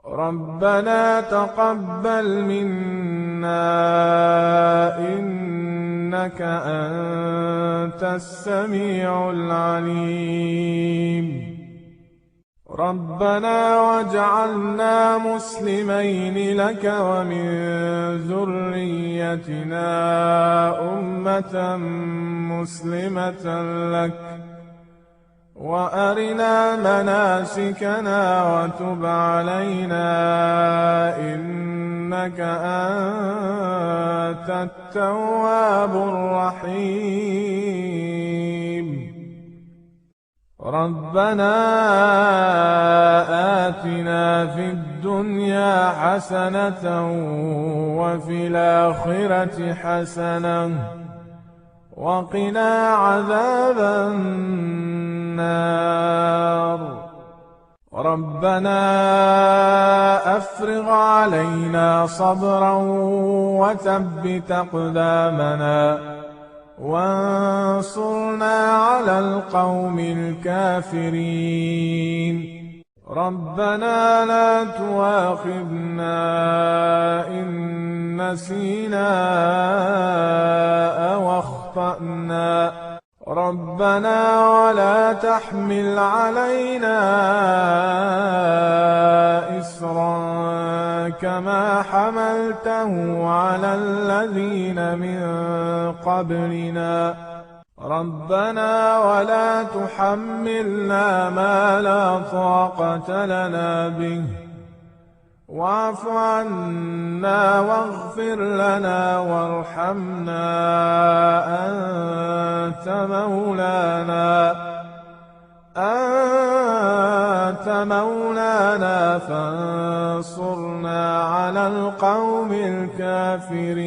ربنا تقبل منا إنك أنت السميع العليم. ربنا واجعلنا مسلمين لك ومن ذريتنا أمة مسلمة لك وأرنا مناسكنا وتب علينا إنك أنت التواب الرحيم. ربنا آتنا في الدنيا حسنة وفي الآخرة حسنة وقنا عذاب النار. ربنا أفرغ علينا صبرا وثبت أقدامنا وانصرنا على القوم الكافرين. ربنا لا تؤاخذنا إن نسينا أو أخطأنا. ربنا ولا تحمل علينا إصرا كما حملته على الذين من قبلنا. ربنا ولا تحملنا ما لا طاقة لنا به واعف عنا واغفر لنا وارحمنا أنت مولانا فانصرنا على القوم الكافرين.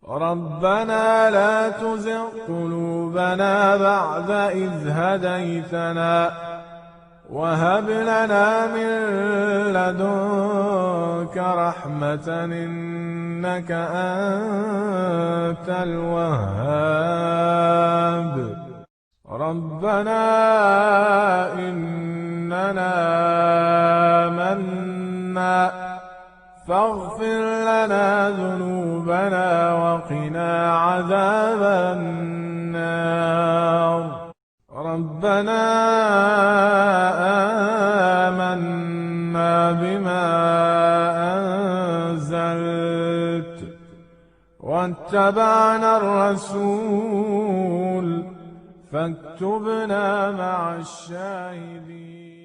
ربنا لا تزغ قلوبنا بعد إذ هديتنا وهب لنا من لدنك رحمة إنك أنت الوهاب. ربنا إننا آمنا فاغفر لنا ذنوبنا وقنا عذاب النار. ربنا آمنا بما أنزلت واتبعنا الرسول فاكتبنا مع الشاهدين.